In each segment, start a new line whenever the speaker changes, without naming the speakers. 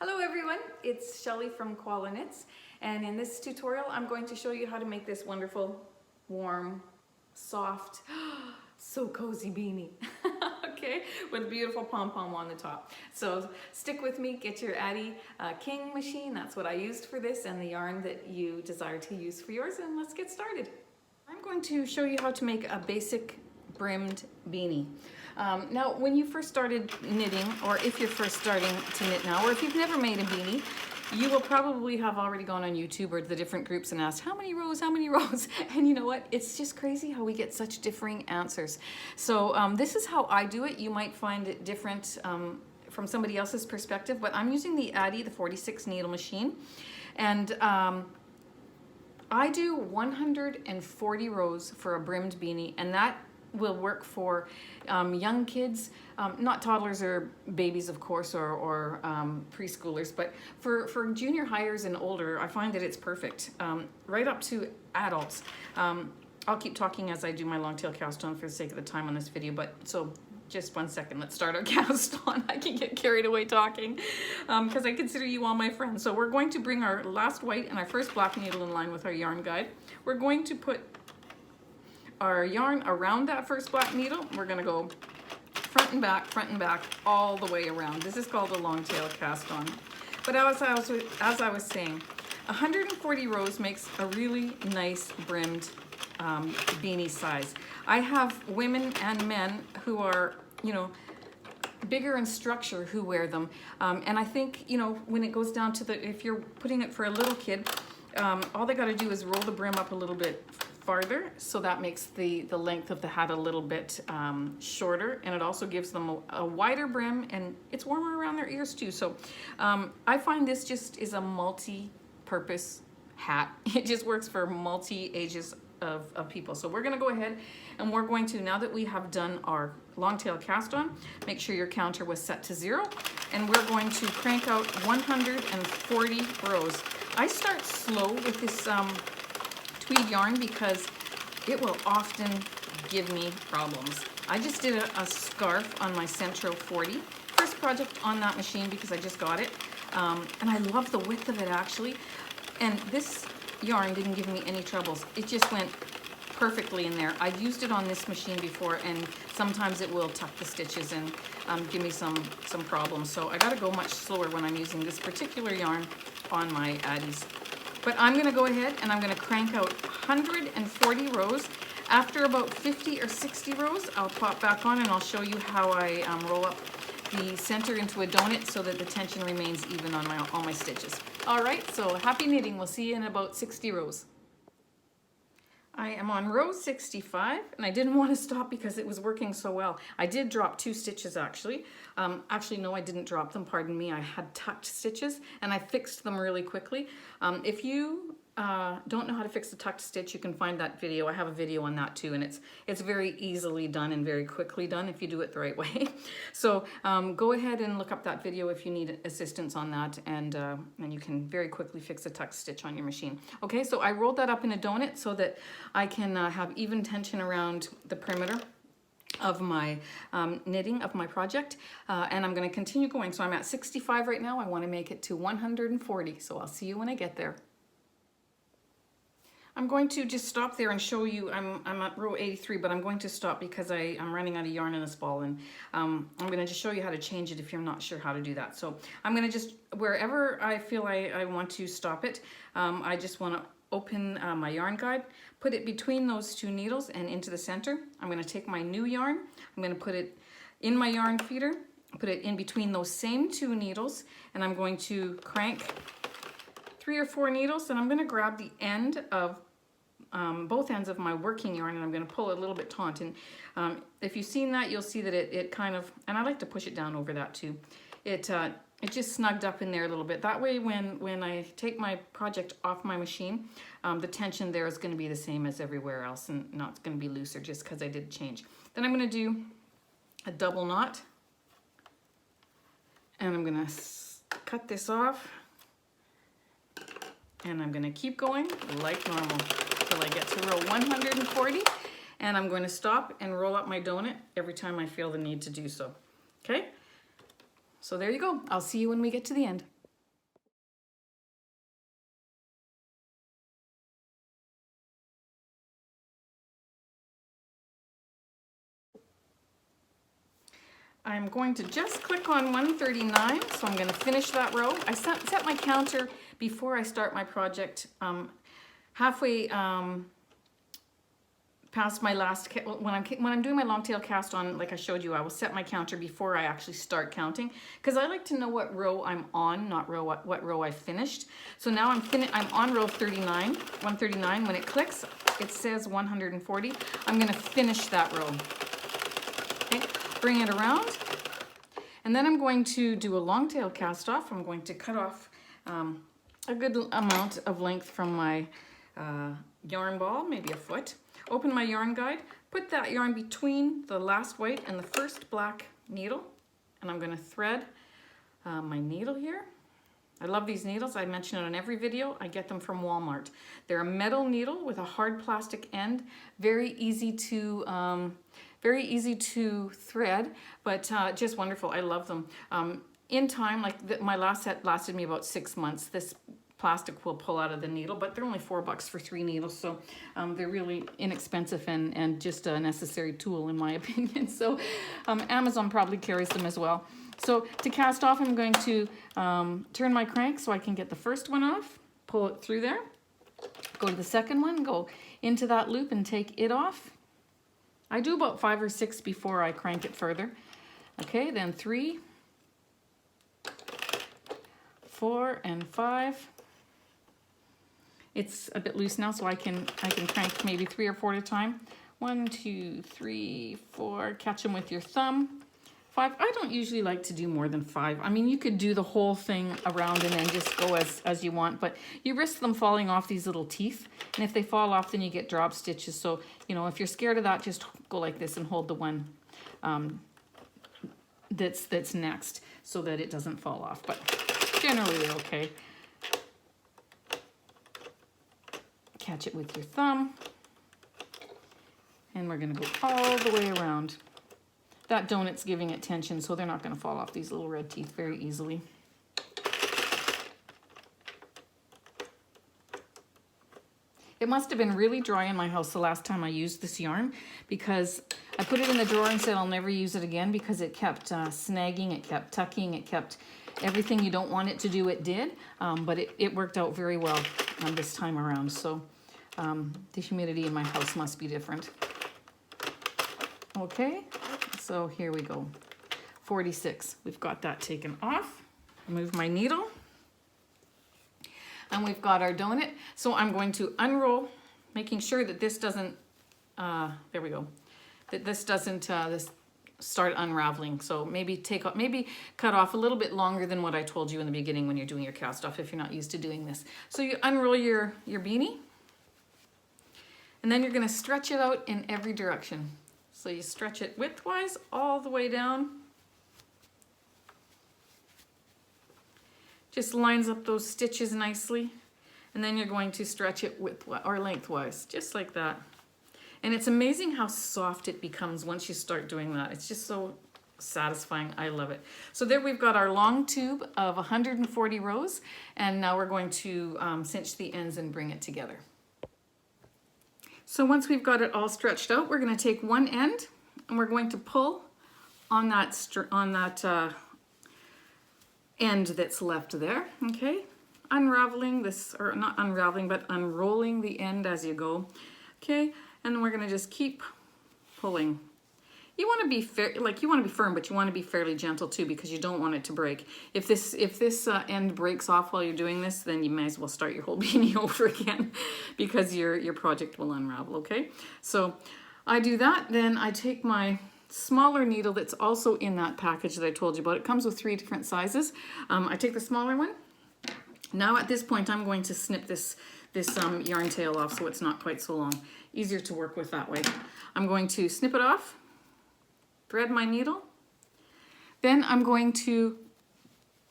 Hello everyone, it's Shelly from Koala Knits, and in this tutorial I'm going to show you how to make this wonderful, warm, soft, so cozy beanie. Okay, with a beautiful pom-pom on the top. So stick with me, get your Addi King machine, that's what I used for this, and the yarn that you desire to use for yours, and let's get started. I'm going to show you how to make a basic brimmed beanie. Now, when you first started knitting, or if you're first starting to knit now, or if you've never made a beanie, you will probably have already gone on YouTube or the different groups and asked, how many rows, how many rows? And you know what? It's just crazy how we get such differing answers. So this is how I do it. You might find it different from somebody else's perspective, but I'm using the Addi, the 46 needle machine. And I do 140 rows for a brimmed beanie, and that will work for young kids, not toddlers or babies, of course, or preschoolers, but for junior hires and older, I find that it's perfect, right up to adults. I'll keep talking as I do my long tail cast on for the sake of the time on this video, but so just 1 second, let's start our cast on. I can get carried away talking because I consider you all my friends. So we're going to bring our last white and our first black needle in line with our yarn guide. We're going to put our yarn around that first black needle. We're going to go front and back, all the way around. This is called a long tail cast on. But as I was saying, 140 rows makes a really nice brimmed beanie size. I have women and men who are, you know, bigger in structure who wear them. And I think, you know, when it goes down to if you're putting it for a little kid, all they got to do is roll the brim up a little bit farther, so that makes the length of the hat a little bit shorter, and it also gives them a wider brim, and it's warmer around their ears too. So I find this just is a multi-purpose hat. It just works for multi-ages of people. So we're going to go ahead and we're going to, now that we have done our long tail cast on, make sure your counter was set to 0, and we're going to crank out 140 rows. I start slow with this tweed yarn because it will often give me problems. I just did a scarf on my Sentro 40. First project on that machine because I just got it. And I love the width of it actually. And this yarn didn't give me any troubles. It just went perfectly in there. I've used it on this machine before, and sometimes it will tuck the stitches and give me some problems. So I gotta go much slower when I'm using this particular yarn on my Addis. But I'm going to go ahead and I'm going to crank out 140 rows. After about 50 or 60 rows, I'll pop back on and I'll show you how I roll up the center into a donut so that the tension remains even on all my stitches. All right, so happy knitting. We'll see you in about 60 rows. I am on row 65, and I didn't want to stop because it was working so well. I did drop 2 stitches actually. Actually, no, I didn't drop them, pardon me. I had tucked stitches and I fixed them really quickly. If you don't know how to fix a tucked stitch, you can find that video. I have a video on that too, and it's very easily done and very quickly done if you do it the right way. So go ahead and look up that video if you need assistance on that, and you can very quickly fix a tucked stitch on your machine. Okay, so I rolled that up in a donut so that I can have even tension around the perimeter of my knitting of my project, and I'm going to continue going. So I'm at 65 right now. I want to make it to 140, so I'll see you when I get there. I'm going to just stop there and show you, I'm at row 83, but I'm going to stop because I'm running out of yarn in this ball, and I'm going to just show you how to change it if you're not sure how to do that. So I'm going to just, wherever I feel I want to stop it, I just want to open my yarn guide, put it between those 2 needles and into the center. I'm going to take my new yarn, I'm going to put it in my yarn feeder, put it in between those same 2 needles, and I'm going to crank 3 or 4 needles, and I'm going to grab the end of both ends of my working yarn, and I'm going to pull it a little bit taut. And if you've seen that, you'll see that it kind of, and I like to push it down over that too. It just snugged up in there a little bit. That way, when I take my project off my machine, the tension there is going to be the same as everywhere else, and not going to be looser just because I did change. Then I'm going to do a double knot, and I'm going to cut this off, and I'm going to keep going like normal till I get to row 140, and I'm going to stop and roll up my donut every time I feel the need to do so. Okay? So there you go. I'll see you when we get to the end. I'm going to just click on 139, so I'm going to finish that row. I set my counter before I start my project halfway past my last, when I'm doing my long tail cast on, like I showed you, I will set my counter before I actually start counting, because I like to know what row I'm on, not what row I finished. So now I'm on row 39, 139. When it clicks, it says 140. I'm going to finish that row. Okay, bring it around, and then I'm going to do a long tail cast off. I'm going to cut off a good amount of length from my yarn ball, maybe a foot. Open my yarn guide, put that yarn between the last white and the first black needle, and I'm going to thread my needle here. I love these needles. I mention it on every video. I get them from Walmart. They're a metal needle with a hard plastic end, very easy to thread, but just wonderful. I love them. In time, like my last set lasted me about 6 months. This plastic will pull out of the needle, but they're only $4 for 3 needles, so they're really inexpensive and just a necessary tool in my opinion. So Amazon probably carries them as well. So to cast off, I'm going to turn my crank so I can get the first one off, pull it through there, go to the second one, go into that loop and take it off. I do about 5 or 6 before I crank it further. Okay, then 3, 4, and 5. It's a bit loose now, so I can crank maybe 3 or 4 at a time. 1, 2, 3, 4. Catch them with your thumb. 5. I don't usually like to do more than 5. I mean, you could do the whole thing around and then just go as you want, but you risk them falling off these little teeth. And if they fall off, then you get drop stitches. So, you know, if you're scared of that, just go like this and hold the one that's next so that it doesn't fall off. But generally they're okay. Catch it with your thumb, and we're going to go all the way around. That donut's giving it tension, so they're not going to fall off these little red teeth very easily. It must have been really dry in my house the last time I used this yarn, because I put it in the drawer and said I'll never use it again, because it kept snagging, it kept tucking, it kept everything you don't want it to do, it did. But it worked out very well this time around. So the humidity in my house must be different. Okay, so here we go. 46. We've got that taken off. Move my needle. And we've got our donut. So I'm going to unroll, making sure that this doesn't, there we go, that this doesn't start unraveling. So maybe cut off a little bit longer than what I told you in the beginning when you're doing your cast off, if you're not used to doing this. So you unroll your beanie, and then you're going to stretch it out in every direction. So you stretch it widthwise all the way down. Just lines up those stitches nicely. And then you're going to stretch it lengthwise, just like that. And it's amazing how soft it becomes once you start doing that. It's just so satisfying. I love it. So there we've got our long tube of 140 rows, and now we're going to cinch the ends and bring it together. So once we've got it all stretched out, we're going to take one end and we're going to pull on that end that's left there. Okay, unraveling this, or not unraveling, but unrolling the end as you go. Okay, and then we're going to just keep pulling. You want to be firm, but you want to be fairly gentle too, because you don't want it to break. If this end breaks off while you're doing this, then you may as well start your whole beanie over again, because your project will unravel. Okay, so I do that. Then I take my smaller needle that's also in that package that I told you about. It comes with 3 different sizes. I take the smaller one. Now at this point, I'm going to snip this yarn tail off so it's not quite so long. Easier to work with that way. I'm going to snip it off. Thread my needle, then I'm going to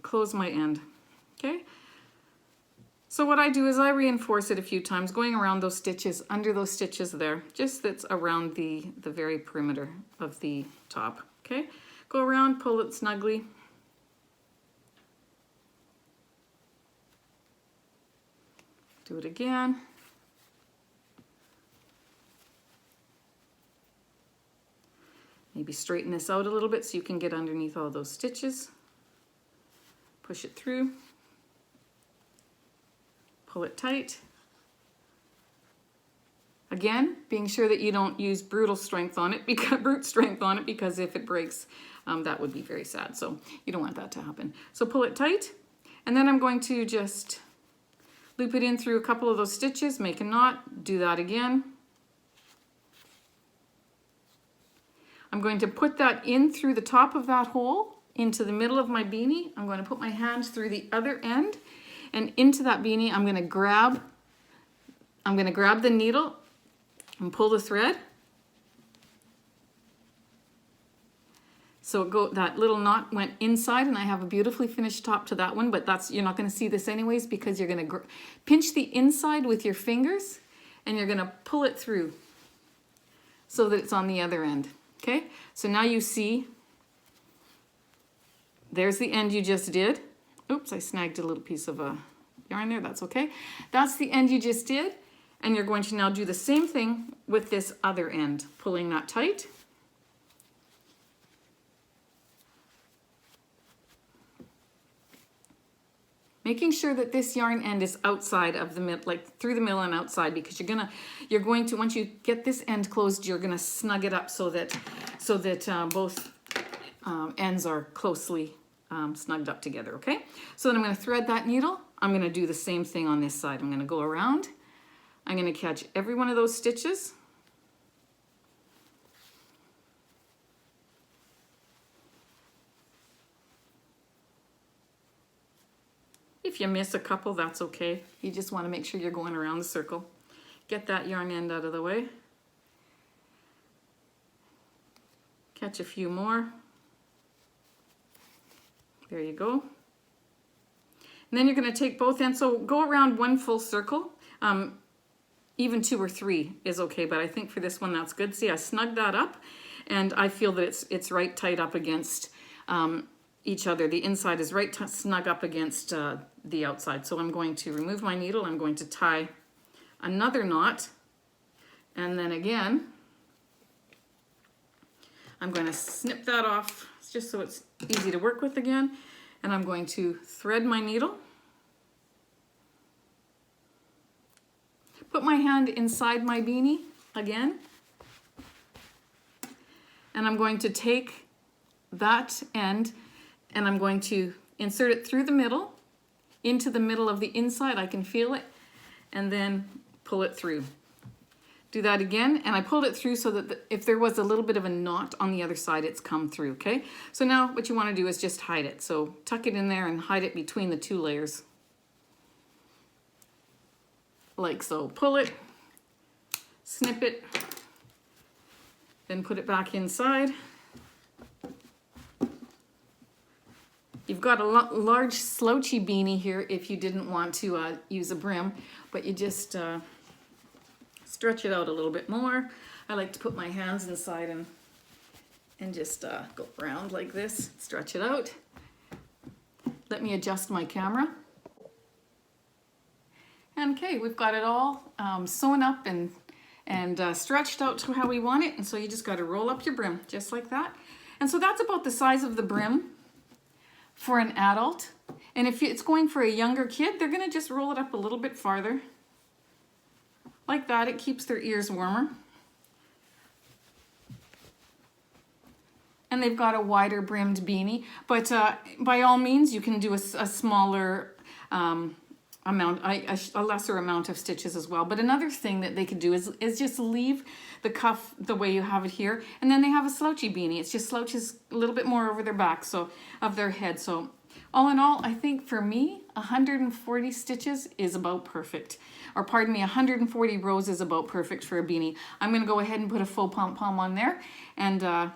close my end. Okay, so what I do is I reinforce it a few times, going around those stitches, under those stitches there, just that's around the very perimeter of the top. Okay, go around, pull it snugly. Do it again. Maybe maybe straighten this out a little bit so you can get underneath all those stitches. Push it through. Pull it tight. Again, being sure that you don't use brute strength on it because if it breaks, that would be very sad. So you don't want that to happen. So pull it tight, and then I'm going to just loop it in through a couple of those stitches, make a knot, do that again. I'm going to put that in through the top of that hole into the middle of my beanie. I'm going to put my hand through the other end and into that beanie. I'm going to grab the needle and pull the thread. So that little knot went inside, and I have a beautifully finished top to that one, but you're not going to see this anyways because you're going to pinch the inside with your fingers and you're going to pull it through so that it's on the other end. Okay, so now you see, there's the end you just did. Oops, I snagged a little piece of yarn there, that's okay. That's the end you just did, and you're going to now do the same thing with this other end, pulling that tight. Making sure that this yarn end is outside of the middle, like through the middle and outside, because you're going to once you get this end closed, you're gonna snug it up so that both ends are closely snugged up together. Okay. So then I'm going to thread that needle. I'm going to do the same thing on this side. I'm going to go around. I'm going to catch every one of those stitches. If you miss a couple, that's okay. You just want to make sure you're going around the circle. Get that yarn end out of the way. Catch a few more. There you go. And then you're going to take both ends. So go around one full circle. Even 2 or 3 is okay, but I think for this one that's good. See, I snugged that up, and I feel that it's right tight up against each other. The inside is right snug up against the outside. So I'm going to remove my needle. I'm going to tie another knot, and then again I'm going to snip that off just so it's easy to work with again, and I'm going to thread my needle, put my hand inside my beanie again, and I'm going to take that end and I'm going to insert it through the middle into the middle of the inside. I can feel it, and then pull it through. Do that again, and I pulled it through so that if there was a little bit of a knot on the other side, it's come through. Okay, so now what you want to do is just hide it. So tuck it in there and hide it between the 2 layers like so. Pull it, snip it, then put it back inside. You've got a large slouchy beanie here if you didn't want to use a brim, but you just stretch it out a little bit more. I like to put my hands inside and just go around like this, stretch it out. Let me adjust my camera. And okay, we've got it all sewn up and stretched out to how we want it. And so you just got to roll up your brim just like that. And so that's about the size of the brim for an adult. And if it's going for a younger kid, they're going to just roll it up a little bit farther. Like that, it keeps their ears warmer. And they've got a wider brimmed beanie, but by all means, you can do a smaller amount, a lesser amount of stitches as well. But another thing that they could do is just leave the cuff the way you have it here, and then they have a slouchy beanie. It's just slouches a little bit more over their back, so of their head. So all in all, I think for me, 140 stitches is about perfect. Or pardon me, 140 rows is about perfect for a beanie. I'm going to go ahead and put a faux pom-pom on there, and I'm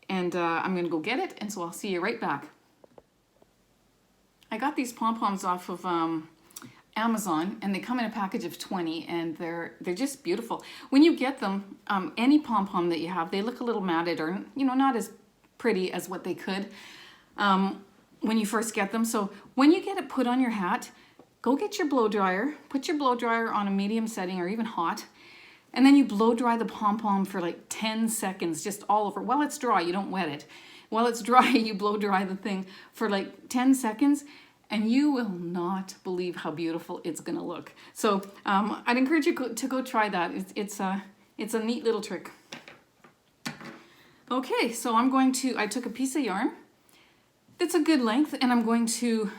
going to go get it, and so I'll see you right back. I got these pom-poms off of Amazon, and they come in a package of 20, and they're just beautiful. When you get them, any pom-pom that you have, they look a little matted, or not as pretty as what they could when you first get them. So when you get it put on your hat, go get your blow dryer, put your blow dryer on a medium setting or even hot,
And then you blow dry the pom-pom for like 10 seconds, just all over. While it's dry, you don't wet it. While it's dry, you blow dry the thing for like 10 seconds, and you will not believe how beautiful it's gonna look. So I'd encourage you to go try that. It's a neat little trick. Okay, so I took a piece of yarn that's a good length, and I'm going to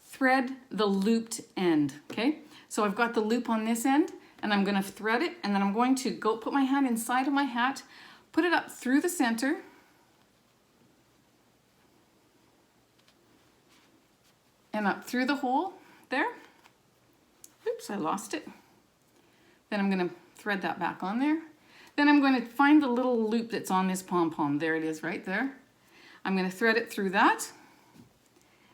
thread the looped end, okay? So I've got the loop on this end, and I'm gonna thread it, and then I'm going to go put my hand inside of my hat, put it up through the center, and up through the hole there. Oops, I lost it. Then I'm gonna thread that back on there. Then I'm going to find the little loop that's on this pom-pom. There it is right there. I'm going to thread it through that.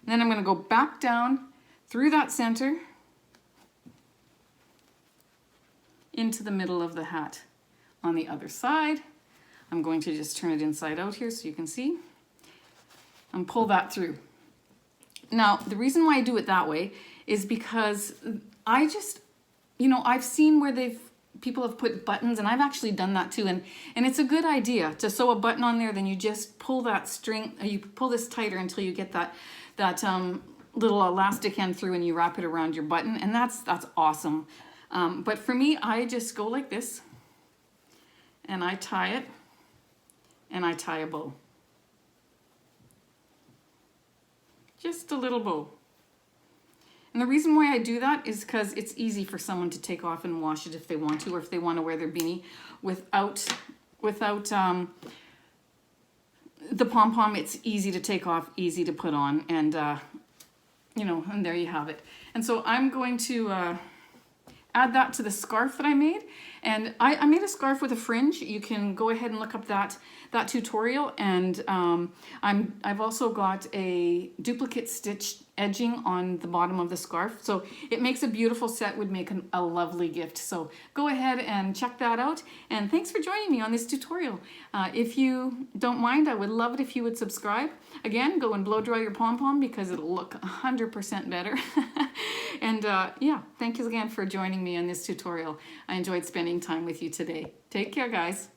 And then I'm going to go back down through that center into the middle of the hat. On the other side, I'm going to just turn it inside out here so you can see. And pull that through. Now, the reason why I do it that way is because I just, you know, I've seen where people have put buttons, and I've actually done that too, and it's a good idea to sew a button on there. Then you just pull that string, you pull this tighter until you get that little elastic end through, and you wrap it around your button, and that's awesome. But for me, I just go like this, and I tie it, and I tie a bow. Just a little bow. And the reason why I do that is because it's easy for someone to take off and wash it if they want to, or if they want to wear their beanie without the pom-pom. It's easy to take off, easy to put on, and you know, and there you have it. And so I'm going to add that to the scarf that I made. And I made a scarf with a fringe. You can go ahead and look up that tutorial. And I've also got a duplicate stitch edging on the bottom of the scarf. So it makes a beautiful set, would make a lovely gift. So go ahead and check that out. And thanks for joining me on this tutorial. If you don't mind, I would love it if you would subscribe. Again, go and blow dry your pom-pom because it'll look 100% better. And yeah, thank you again for joining me on this tutorial. I enjoyed spending time with you today. Take care, guys.